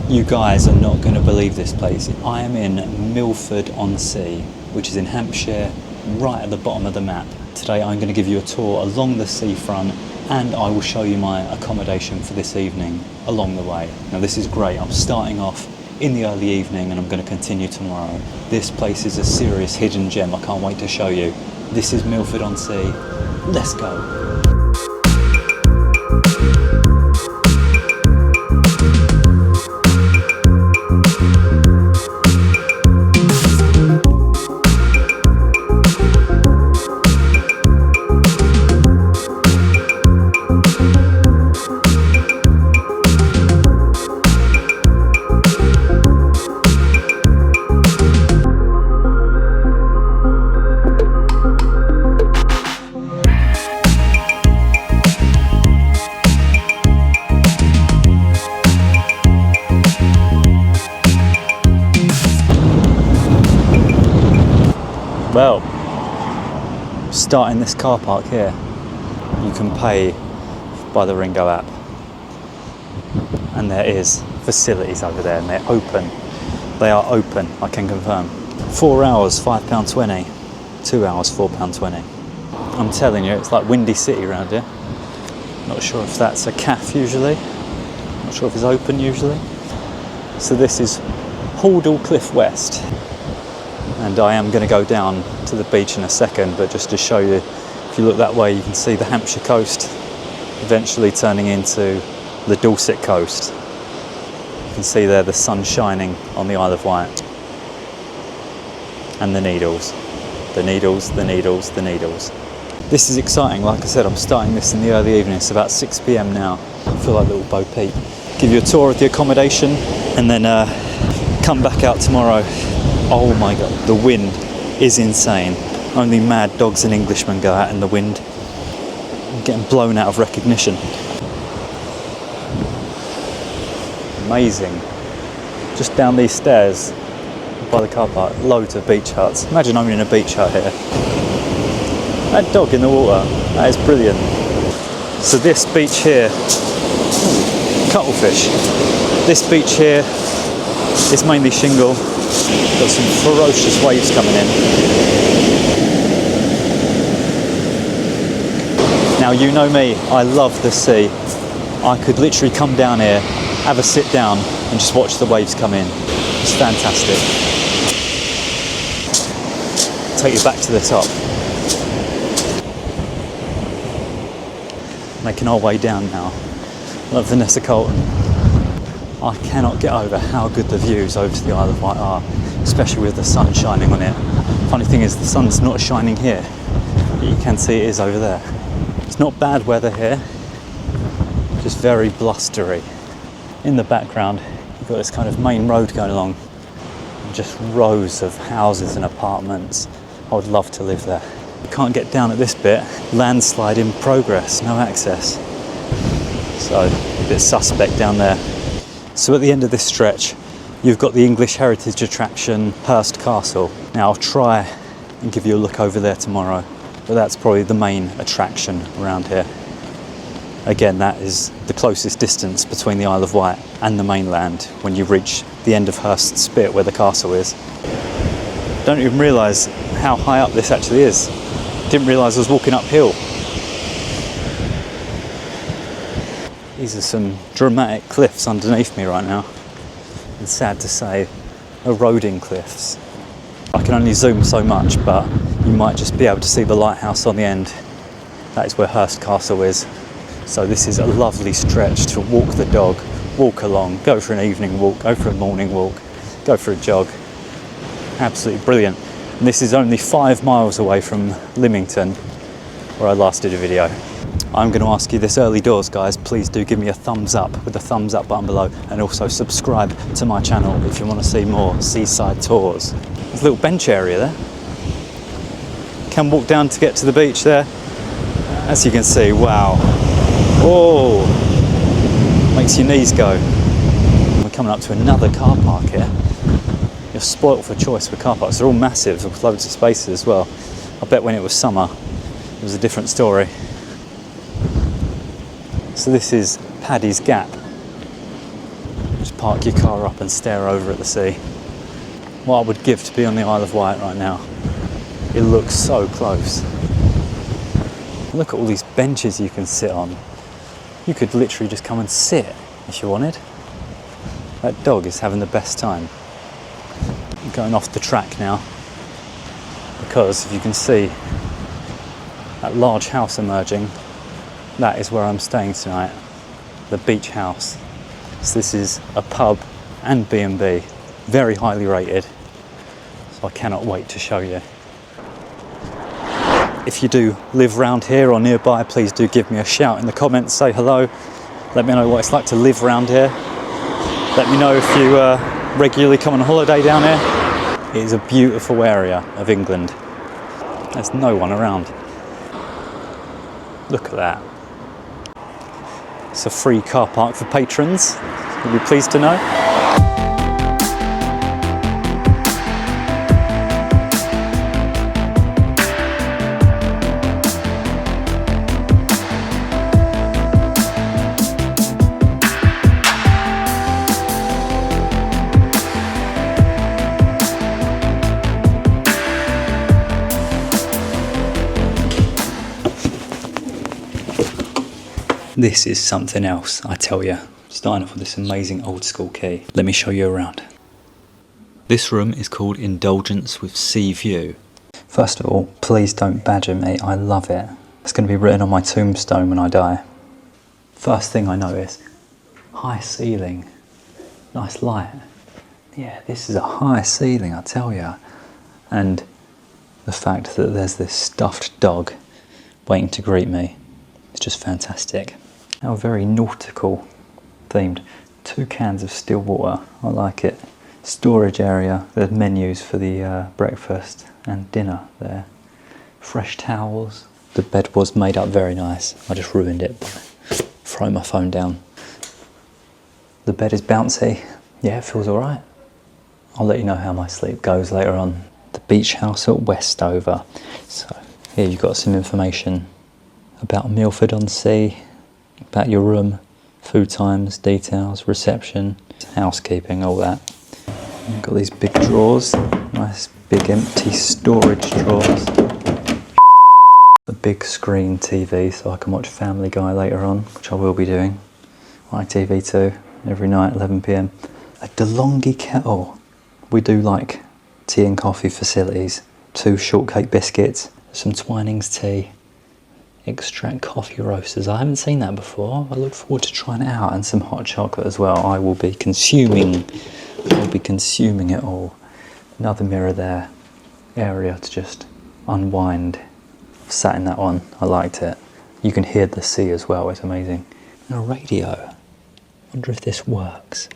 You guys are not going to believe this place. I am in Milford-on-Sea, which is in Hampshire, right at the bottom of the map. Today I'm going to give you a tour along the seafront, and I will show you my accommodation for this evening along the way. Now this is great. I'm starting off in the early evening and I'm going to continue tomorrow. This place is a serious hidden gem. I can't wait to show you. This is Milford-on-Sea. Let's go. Well, starting this car park here, you can pay by the Ringo app, and there is facilities over there, and they're open. They are open, I can confirm. 4 hours, £5.20. 2 hours, £4.20. I'm telling you, it's like Windy City around here. Not sure if that's a cafe usually. Not sure if it's open usually. So this is Haldall Cliff West. And I am going to go down to the beach in a second, but just to show you, if you look that way, you can see the Hampshire coast eventually turning into the Dorset coast. You can see there the sun shining on the Isle of Wight. And the Needles. The Needles, the Needles, the Needles. This is exciting. Like I said, I'm starting this in the early evening. It's about 6 p.m. now. I feel like little Bo Peep. Give you a tour of the accommodation and then come back out tomorrow. Oh my god, the wind is insane. Only mad dogs and Englishmen go out in the wind. I'm getting blown out of recognition. Amazing. Just down these stairs by the car park, loads of beach huts. Imagine owning a beach hut here. That dog in the water, that is brilliant. So this beach here, cuttlefish. This beach here is mainly shingle. Got some ferocious waves coming in. Now you know me, I love the sea. I could literally come down here, have a sit down and just watch the waves come in. It's fantastic. Take you back to the top. Making our way down now. Love Vanessa Colton. I cannot get over how good the views over to the Isle of Wight are, especially with the sun shining on it. Funny thing is, the sun's not shining here, but you can see it is over there. It's not bad weather here, just very blustery. In the background, you've got this kind of main road going along, and just rows of houses and apartments. I would love to live there. You can't get down at this bit, landslide in progress, no access. So, a bit suspect down there. So at the end of this stretch, you've got the English heritage attraction, Hurst Castle. Now I'll try and give you a look over there tomorrow, but that's probably the main attraction around here. Again, that is the closest distance between the Isle of Wight and the mainland when you reach the end of Hurst Spit where the castle is. Don't even realise how high up this actually is. Didn't realise I was walking uphill. These are some dramatic cliffs underneath me right now. And sad to say, eroding cliffs. I can only zoom so much, but you might just be able to see the lighthouse on the end. That is where Hurst Castle is. So this is a lovely stretch to walk the dog, walk along, go for an evening walk, go for a morning walk, go for a jog. Absolutely brilliant. And this is only 5 miles away from Lymington, where I last did a video. I'm going to ask you this early doors, guys. Please do give me a thumbs up with the thumbs up button below, and also subscribe to my channel if you want to see more seaside tours. There's a little bench area there. Can walk down to get to the beach there. As you can see, wow. Oh, makes your knees go. We're coming up to another car park here. You're spoilt for choice with car parks. They're all massive with loads of spaces as well. I bet when it was summer, it was a different story. So this is Paddy's Gap. Just park your car up and stare over at the sea. What I would give to be on the Isle of Wight right now. It looks so close. Look at all these benches you can sit on. You could literally just come and sit if you wanted. That dog is having the best time. I'm going off the track now because if you can see that large house emerging, that is where I'm staying tonight, the beach house. So this is a pub and B&B, very highly rated, so I cannot wait to show you. If you do live round here or nearby, please do give me a shout in the comments, say hello, let me know what it's like to live round here. Let me know if you regularly come on holiday down here. It is a beautiful area of England. There's no one around. Look at that. It's a free car park for patrons. You'll be pleased to know. This is something else, I tell you. Starting off with this amazing old school key. Let me show you around. This room is called Indulgence with Sea View. First of all, please don't badger me, I love it. It's going to be written on my tombstone when I die. First thing I notice, high ceiling, nice light. Yeah, this is a high ceiling, I tell you. And the fact that there's this stuffed dog waiting to greet me, it's just fantastic. Now very nautical themed. 2 cans of still water, I like it. Storage area, there's menus for the breakfast and dinner there. Fresh towels. The bed was made up very nice. I just ruined it by throwing my phone down. The bed is bouncy. Yeah, it feels alright. I'll let you know how my sleep goes later on. The beach house at Westover. So here you've got some information about Milford-on-Sea, about your room, food times, details, reception, housekeeping, all that. You've got these big drawers, nice big empty storage drawers. A big screen TV so I can watch Family Guy later on, which I will be doing. ITV2 every night, 11 PM. A DeLonghi kettle. We do like tea and coffee facilities. 2 shortcake biscuits, some Twinings tea, extract coffee roasters. I haven't seen that before. I look forward to trying it out, and some hot chocolate as well. I will be consuming it all. Another mirror there, area to just unwind. Sat in that one, I liked it. You can hear the sea as well, it's amazing. And a radio. Wonder if this works.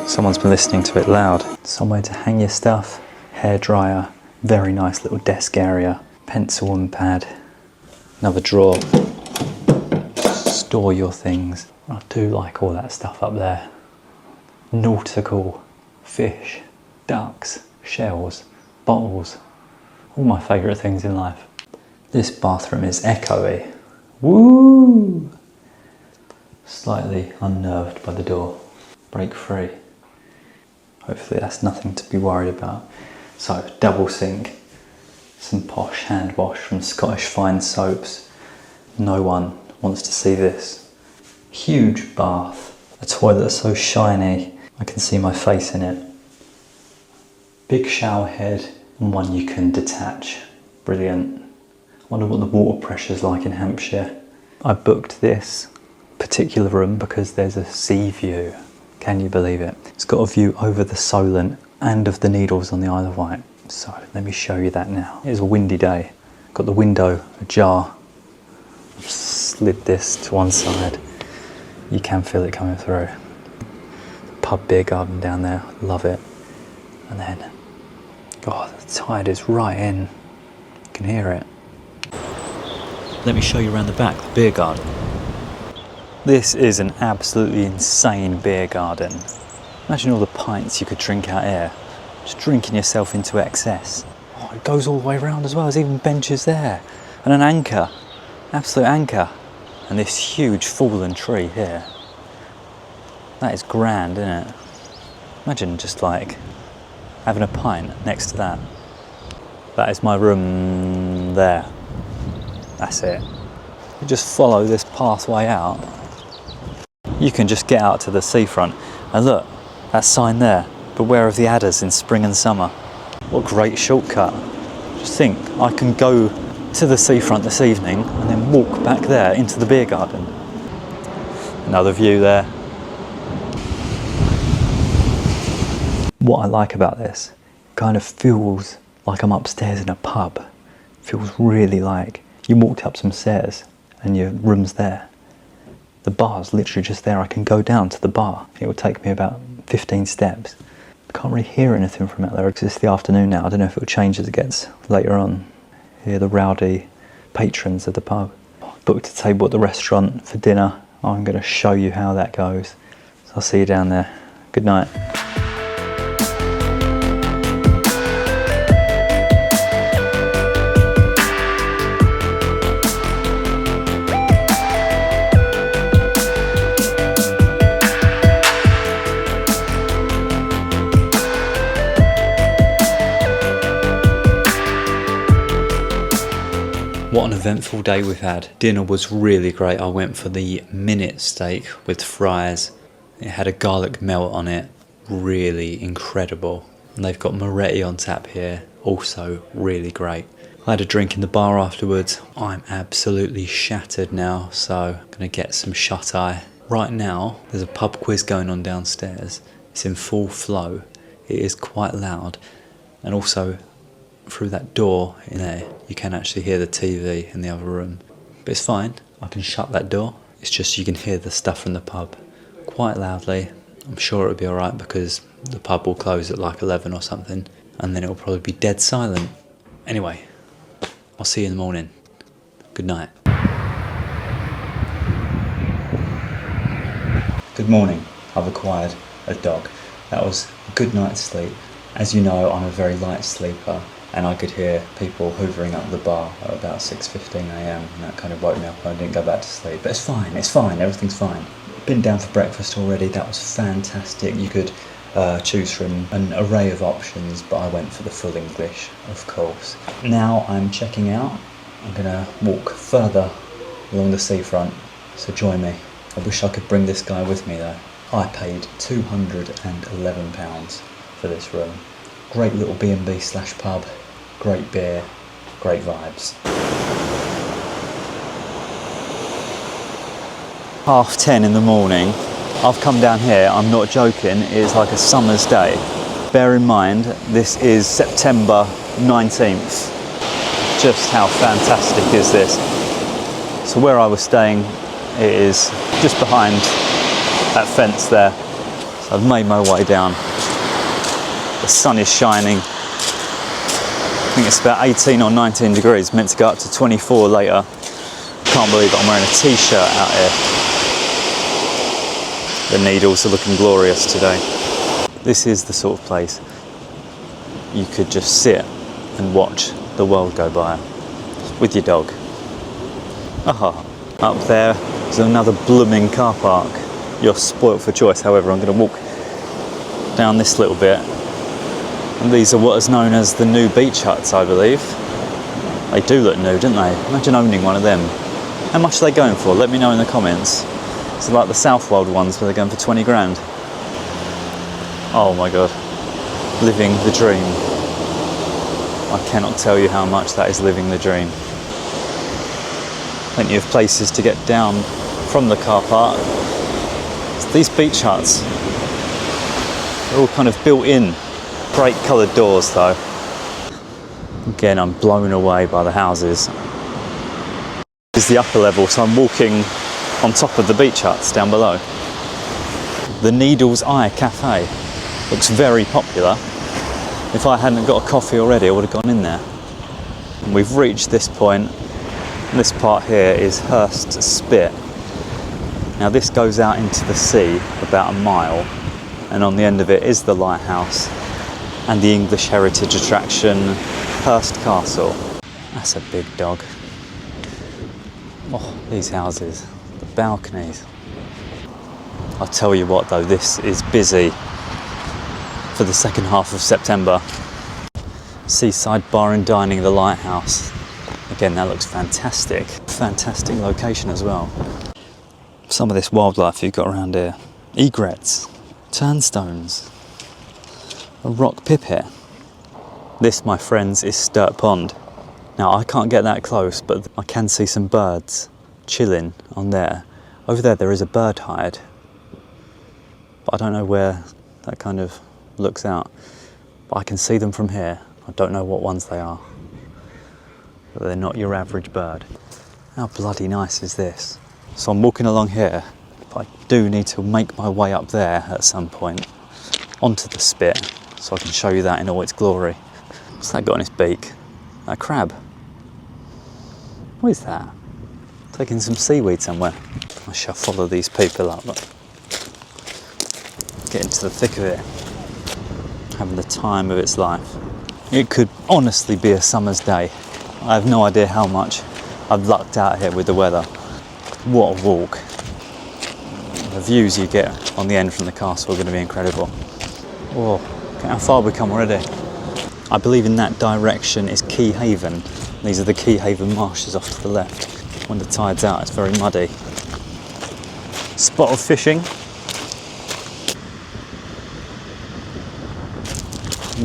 Someone's been listening to it loud. Somewhere to hang your stuff, hairdryer. Very nice little desk area, pencil and pad, another drawer, store your things. I do like all that stuff up there. Nautical, fish, ducks, shells, bottles, all my favourite things in life. This bathroom is echoey. Woo! Slightly unnerved by the door. Break free. Hopefully that's nothing to be worried about. So, double sink, some posh hand wash from Scottish Fine Soaps. No one wants to see this. Huge bath, a toilet so shiny, I can see my face in it. Big shower head, and one you can detach. Brilliant. Wonder what the water pressure's like in Hampshire. I booked this particular room because there's a sea view. Can you believe it? It's got a view over the Solent and of the Needles on the Isle of Wight. So let me show you that now. It is a windy day. Got the window ajar. I've slid this to one side. You can feel it coming through. Pub beer garden down there, love it. And then, God, the tide is right in. You can hear it. Let me show you around the back, the beer garden. This is an absolutely insane beer garden. Imagine all the pints you could drink out here. Just drinking yourself into excess. Oh, it goes all the way around as well. There's even benches there. And an anchor. Absolute anchor. And this huge fallen tree here. That is grand, isn't it? Imagine just like having a pint next to that. That is my room there. That's it. You just follow this pathway out. You can just get out to the seafront. And look, that sign there. Beware of the adders in spring and summer. What a great shortcut. Just think, I can go to the seafront this evening and then walk back there into the beer garden. Another view there. What I like about this, kind of feels like I'm upstairs in a pub. Feels really like you walked up some stairs and your room's there. The bar's literally just there. I can go down to the bar. It will take me about 15 steps. I can't really hear anything from out there because it's the afternoon now. I don't know if it will change as it gets later on. Hear the rowdy patrons of the pub. Booked a table at the restaurant for dinner. I'm going to show you how that goes. So I'll see you down there. Good night. What an eventful day we've had. Dinner was really great. I went for the minute steak with fries. It had a garlic melt on it. Really incredible. And they've got Moretti on tap here. Also really great. I had a drink in the bar afterwards. I'm absolutely shattered now, so I'm going to get some shut-eye. Right now, there's a pub quiz going on downstairs. It's in full flow. It is quite loud. And also, through that door in there, you can actually hear the TV in the other room. But it's fine, I can shut that door. It's just you can hear the stuff from the pub quite loudly. I'm sure it'll be alright because the pub will close at like 11 or something, and then it'll probably be dead silent. Anyway, I'll see you in the morning. Good night. Good morning. I've acquired a dog. That was a good night's sleep. As you know, I'm a very light sleeper, and I could hear people hoovering up the bar at about 6:15 AM, and that kind of woke me up and I didn't go back to sleep. But it's fine, everything's fine. Been down for breakfast already, that was fantastic. You could choose from an array of options, but I went for the full English, of course. Now I'm checking out. I'm gonna walk further along the seafront, so join me. I wish I could bring this guy with me though. I paid £211 for this room. Great little B&B / pub, great beer, great vibes. 10:30 in the morning. I've come down here, I'm not joking, it's like a summer's day. Bear in mind, this is September 19th. Just how fantastic is this? So where I was staying, it is just behind that fence there. So I've made my way down. The sun is shining. I think it's about 18 or 19 degrees, meant to go up to 24 later. Can't believe it, I'm wearing a t-shirt out here. The needles are looking glorious today. This is the sort of place you could just sit and watch the world go by with your dog. Aha, up there is another blooming car park. You're spoilt for choice. However, I'm going to walk down this little bit. And these are what is known as the new beach huts, I believe. They do look new, don't they? Imagine owning one of them. How much are they going for? Let me know in the comments. It's like the Southwold ones where they're going for 20 grand. Oh my God. Living the dream. I cannot tell you how much that is living the dream. Plenty of places to get down from the car park. It's these beach huts, they're all kind of built in. Great coloured doors though. Again, I'm blown away by the houses. This is the upper level, so I'm walking on top of the beach huts down below. The Needle's Eye Cafe looks very popular. If I hadn't got a coffee already, I would have gone in there. And we've reached this point. This part here is Hurst Spit. Now this goes out into the sea about a mile, and on the end of it is the lighthouse and the English heritage attraction, Hurst Castle. That's a big dog. Oh, these houses, The balconies. I'll tell you what though, this is busy for the second half of September. Seaside bar and dining, the lighthouse. Again, that looks fantastic. Fantastic location as well. Some of this wildlife you've got around here. Egrets, turnstones, a rock pipit. This, my friends, is Sturt Pond. Now, I can't get that close, but I can see some birds chilling on there. Over there, there is a bird hide, but I don't know where that kind of looks out. But I can see them from here. I don't know what ones they are, but they're not your average bird. How bloody nice is this? So I'm walking along here, but I do need to make my way up there at some point onto the spit so I can show you that in all its glory. What's that got on its beak? A crab. What is that? Taking some seaweed somewhere. I shall follow these people up. Get into the thick of it. Having the time of its life. It could honestly be a summer's day. I have no idea how much I've lucked out here with the weather. What a walk. The views you get on the end from the castle are going to be incredible. Whoa, look how far we've come already. I believe in that direction is Keyhaven. These are the Keyhaven marshes off to the left. When the tide's out, it's very muddy. Spot of fishing.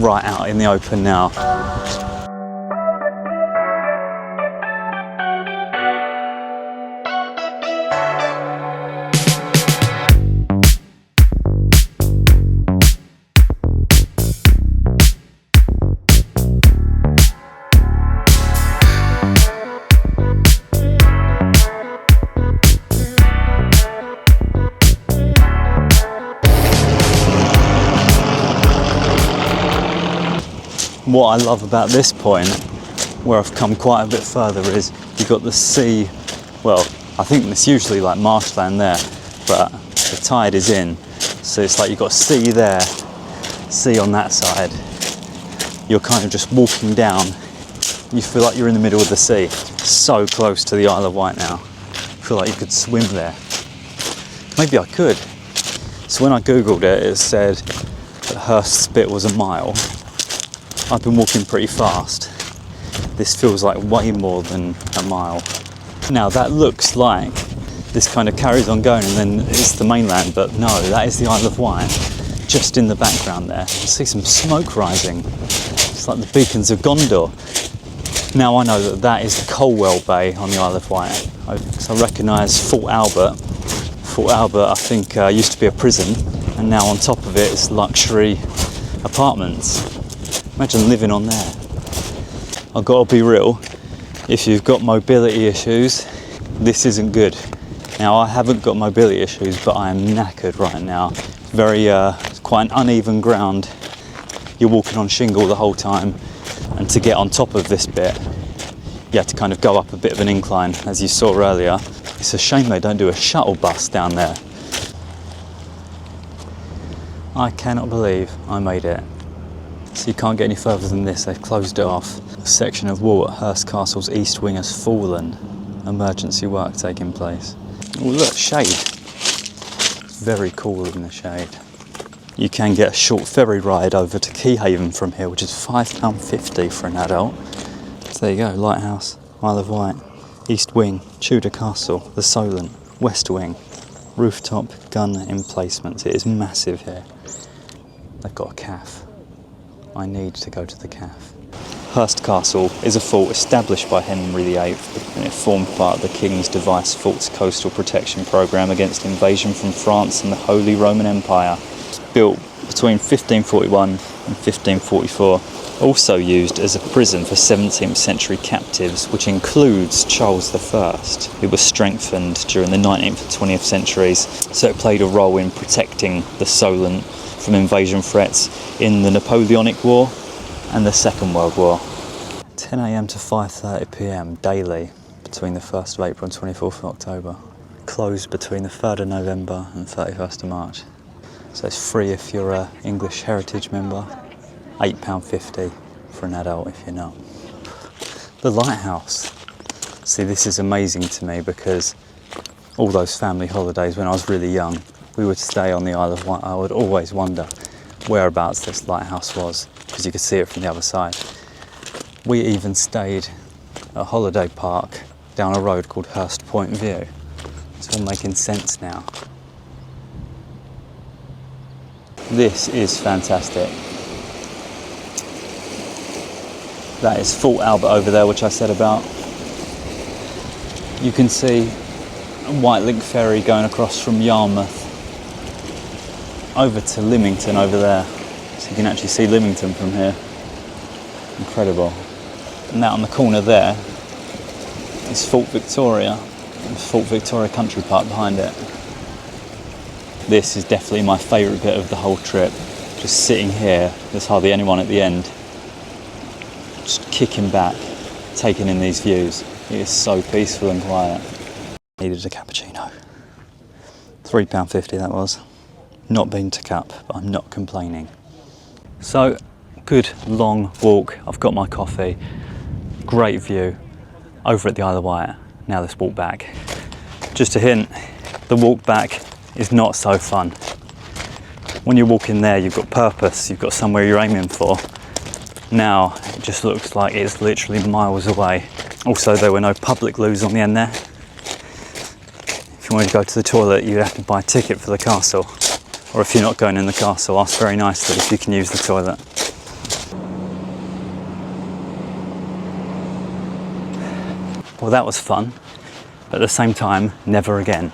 Right out in the open now. What I love about this point, where I've come quite a bit further, is you've got the sea. Well, I think it's usually like marshland there, but the tide is in, so it's like you've got sea there, sea on that side. You're kind of just walking down. You feel like you're in the middle of the sea. So close to the Isle of Wight now. I feel like you could swim there. Maybe I could. So when I googled it, it said that Hurst's bit was a mile. I've been walking pretty fast. This feels like way more than a mile. Now that looks like this kind of carries on going and then it's the mainland, but no, that is the Isle of Wight, just in the background there. You see some smoke rising. It's like the beacons of Gondor. Now I know that that is the Colwell Bay on the Isle of Wight. I recognise Fort Albert. Fort Albert, I think, used to be a prison, and now on top of it is luxury apartments. Imagine living on there. I've got to be real, if you've got mobility issues, this isn't good. Now I haven't got mobility issues, but I am knackered right now. Very, quite an uneven ground. You're walking on shingle the whole time, and to get on top of this bit, you have to kind of go up a bit of an incline, as you saw earlier. It's a shame they don't do a shuttle bus down there. I cannot believe I made it. So you can't get any further than this, they've closed it off. A section of wall at Hurst Castle's east wing has fallen. Emergency work taking place. Oh look, shade. It's very cool in the shade. You can get a short ferry ride over to Keyhaven from here, which is £5.50 for an adult. So there you go, lighthouse, Isle of Wight, east wing, Tudor Castle, the Solent, west wing, rooftop gun emplacements. It is massive here. They've got a cafe. I need to go to the cafe. Hurst Castle is a fort established by Henry VIII, and it formed part of the King's Device Forts coastal protection programme against invasion from France and the Holy Roman Empire. It's built between 1541 and 1544, also used as a prison for 17th century captives, which includes Charles I. It was strengthened during the 19th and 20th centuries, so it played a role in protecting the Solent from invasion threats in the Napoleonic War and the Second World War. 10 AM to 5:30 PM daily between the 1st of April and 24th of October. Closed between the 3rd of November and 31st of March. So it's free if you're an English Heritage member, £8.50 for an adult if you're not. The lighthouse. See, this is amazing to me because all those family holidays when I was really young, we would stay on the Isle of Wight. I would always wonder whereabouts this lighthouse was, because you could see it from the other side. We even stayed at a holiday park down a road called Hurst View. It's all making sense now. This is fantastic. That is Fort Albert over there, which I said about. You can see White Link Ferry going across from Yarmouth over to Lymington over there. So you can actually see Lymington from here. Incredible. And that on the corner there is Fort Victoria. There's Fort Victoria Country Park behind it. This is definitely my favourite bit of the whole trip. Just sitting here, there's hardly anyone at the end. Just kicking back, taking in these views. It is so peaceful and quiet. Needed a cappuccino. £3.50 that was. Not been to cup, but I'm not complaining. So, good long walk. I've got my coffee. Great view over at the Isle of Wight. Now let's walk back. Just a hint, the walk back is not so fun. When you're walking there, you've got purpose, you've got somewhere you're aiming for. Now, it just looks like it's literally miles away. Also, there were no public loos on the end there. If you wanted to go to the toilet, you'd have to buy a ticket for the castle. Or if you're not going in the castle, ask very nicely if you can use the toilet. Well, that was fun, but at the same time, never again.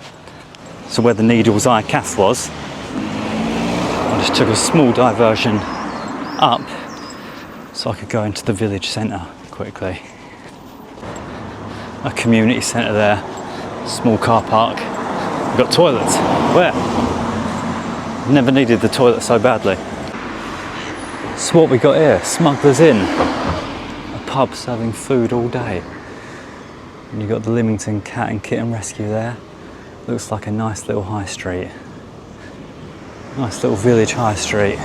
So where the Needle's Eye Cafe was, I just took a small diversion up so I could go into the village centre quickly. A community centre there, small car park. We've got toilets. Where? Never needed the toilet so badly. So what we got here, Smuggler's Inn. A pub serving food all day. And you've got the Lymington Cat and Kitten Rescue there. Looks like a nice little high street. Nice little village high street.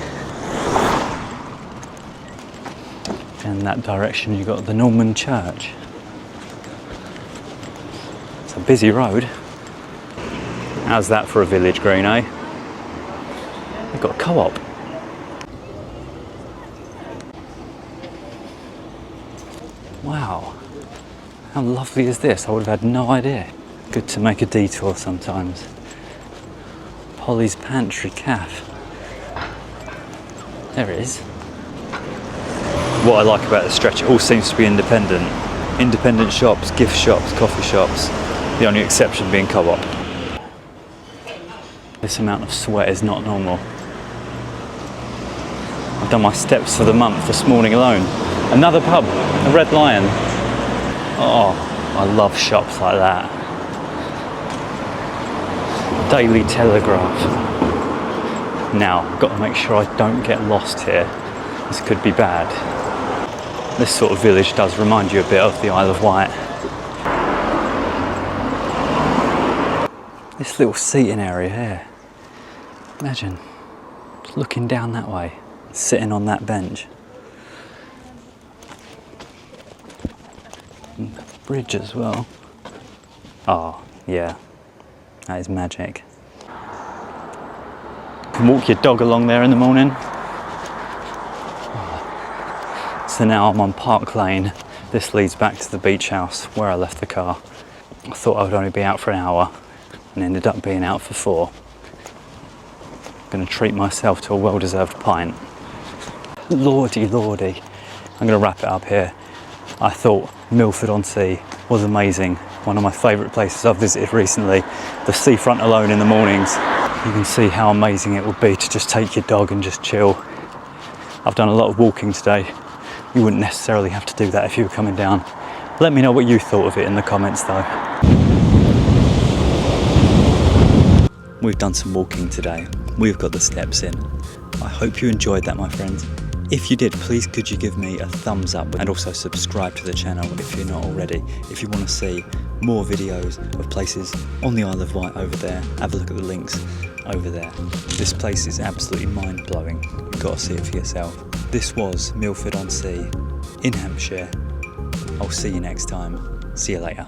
In that direction you've got the Norman Church. It's a busy road. How's that for a village green, eh? They've got a co-op. Wow. How lovely is this? I would have had no idea. Good to make a detour sometimes. Polly's Pantry Cafe. There it is. What I like about the stretch, it all seems to be independent. Independent shops, gift shops, coffee shops. The only exception being co-op. This amount of sweat is not normal. I've done my steps for the month this morning alone. Another pub, a Red Lion. Oh, I love shops like that. Daily Telegraph. Now, I've got to make sure I don't get lost here. This could be bad. This sort of village does remind you a bit of the Isle of Wight. This little seating area here. Imagine, just looking down that way, sitting on that bench. And the bridge as well. Oh, yeah. That is magic. You can walk your dog along there in the morning. So now I'm on Park Lane. This leads back to the beach house where I left the car. I thought I would only be out for an hour and ended up being out for 4. I'm going to treat myself to a well-deserved pint. Lordy, lordy. I'm going to wrap it up here. I thought Milford-on-Sea was amazing. One of my favourite places I've visited recently. The seafront alone in the mornings. You can see how amazing it would be to just take your dog and just chill. I've done a lot of walking today. You wouldn't necessarily have to do that if you were coming down. Let me know what you thought of it in the comments though. We've done some walking today. We've got the steps in. I hope you enjoyed that, my friends. If you did, please could you give me a thumbs up and also subscribe to the channel if you're not already. If you want to see more videos of places on the Isle of Wight over there, have a look at the links over there. This place is absolutely mind-blowing. You've got to see it for yourself. This was Milford-on-Sea in Hampshire. I'll see you next time. See you later.